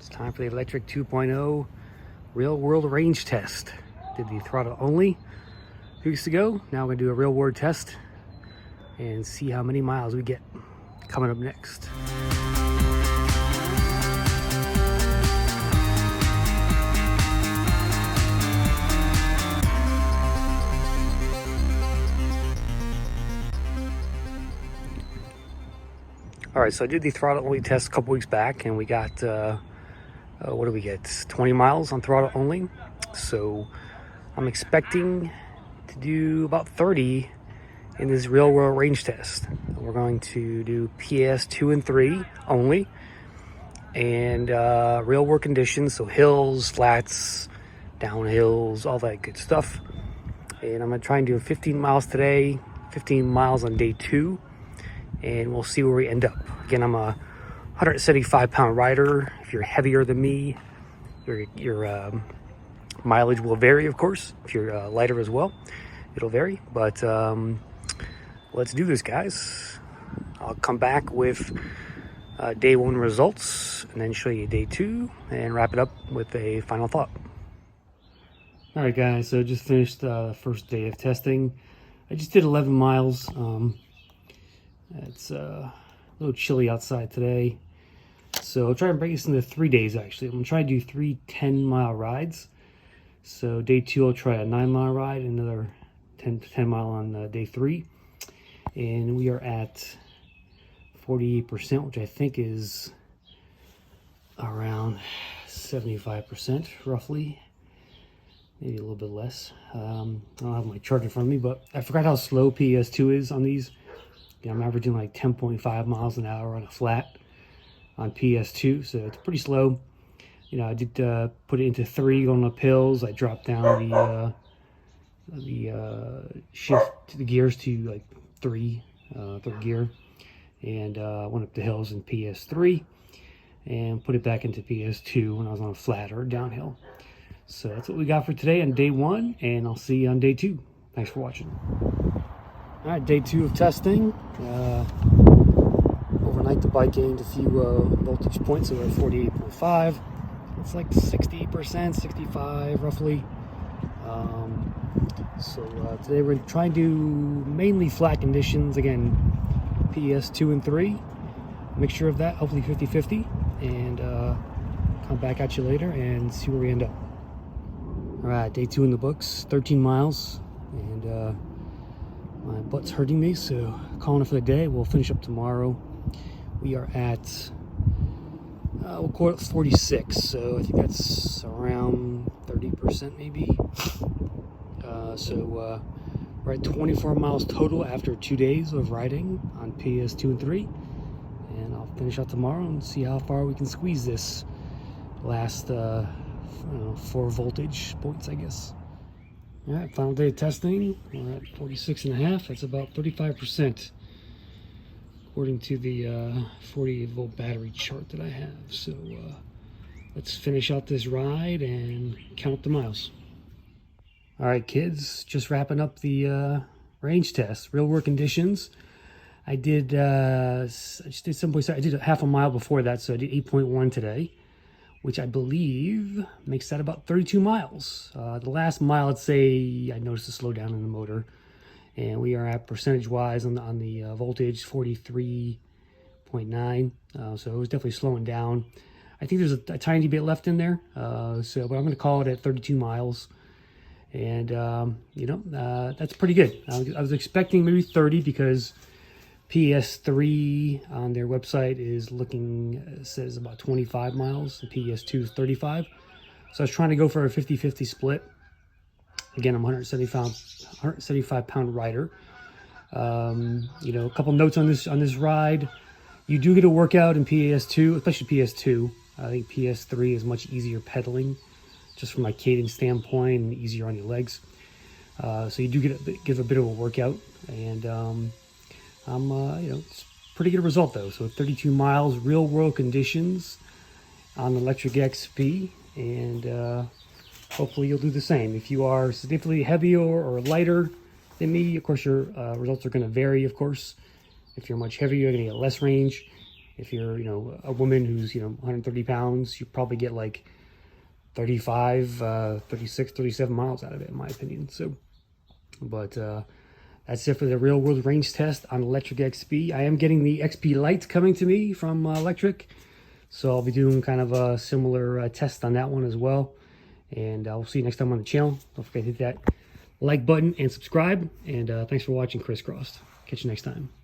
It's time for the Lectric 2.0 real world range test. Did the throttle only 2 weeks ago. Now we're gonna do a real world test and see how many miles we get. Coming up next. All right, so I did the throttle only test a couple weeks back, and we got what do we get? 20 miles on throttle only. So I'm expecting to do about 30 in this real world range test. We're going to do PS 2 and 3 only, and real world conditions, so hills, flats, downhills, all that good stuff. And I'm gonna try and do 15 miles today, 15 miles on day 2, and we'll see where we end up. Again, I'm a 175-pound rider. If you're heavier than me, your mileage will vary, of course. If you're lighter as well, it'll vary. But let's do this, guys. I'll come back with day 1 results and then show you day 2 and wrap it up with a final thought. All right, guys, so just finished the first day of testing. I just did 11 miles. It's a little chilly outside today, so I'll try and break this into 3 days. Actually, I'm gonna try to do 3 10-mile rides. So day 2 I'll try a 9-mile ride, another 10 mile on day 3, and we are at 48%, which I think is around 75% roughly, maybe a little bit less. I don't have my chart in front of me, but I forgot how slow PS2 is on these. Yeah, I'm averaging like 10.5 miles an hour on a flat on PS2, so it's pretty slow. You know, I did put it into 3 going up hills. I dropped down the shift to the gears to like 3, third gear, and went up the hills in PS3 and put it back into PS2 when I was on a flat or downhill. So that's what we got for today on day 1, and I'll see you on day 2. Thanks for watching. All right, day 2 of testing. Overnight the bike gained a few voltage points, so we're at 48.5. It's like 60%, 65 roughly. Today we're trying to do mainly flat conditions. Again, PS 2 and 3. Mixture of that, hopefully 50-50. And come back at you later and see where we end up. All right, day 2 in the books, 13 miles. And my butt's hurting me, so calling it for the day. We'll finish up tomorrow. We are at, we'll call it 46, so I think that's around 30% maybe. We're at 24 miles total after 2 days of riding on PS 2 and 3. And I'll finish out tomorrow and see how far we can squeeze this last 4 voltage points, I guess. All right, final day of testing. We're at 46.5. That's about 35%, according to the 48-volt battery chart that I have. So let's finish out this ride and count up the miles. All right, kids, just wrapping up the range test, real world conditions. I did, I just did someplace. I did a half a mile before that, so I did 8.1 today, which I believe makes that about 32 miles. The last mile, I'd say I noticed a slowdown in the motor, and we are at percentage-wise on the voltage, 43.9. So it was definitely slowing down. I think there's a tiny bit left in there, but I'm going to call it at 32 miles. And that's pretty good. I was expecting maybe 30 because PS3 on their website is says about 25 miles, and PS2 is 35. So I was trying to go for a 50-50 split. Again, I'm a 175-pound rider. A couple notes on this ride. You do get a workout in PS2, especially PS2. I think PS3 is much easier pedaling, just from my cadence standpoint, and easier on your legs. So you do give a bit of a workout, and it's a pretty good result though. So 32 miles, real world conditions on the Lectric XP, and hopefully you'll do the same. If you are significantly heavier or lighter than me, of course your results are going to vary. Of course, if you're much heavier, you're going to get less range. If you're, you know, a woman who's, you know, 130 pounds, you probably get like 35, 36, 37 miles out of it, in my opinion. So, but that's it for the real world range test on Lectric XP. I am getting the XP Lite coming to me from Lectric, so I'll be doing kind of a similar test on that one as well. And I'll see you next time on the channel. Don't forget to hit that like button and subscribe. And thanks for watching Crisscrossed. Catch you next time.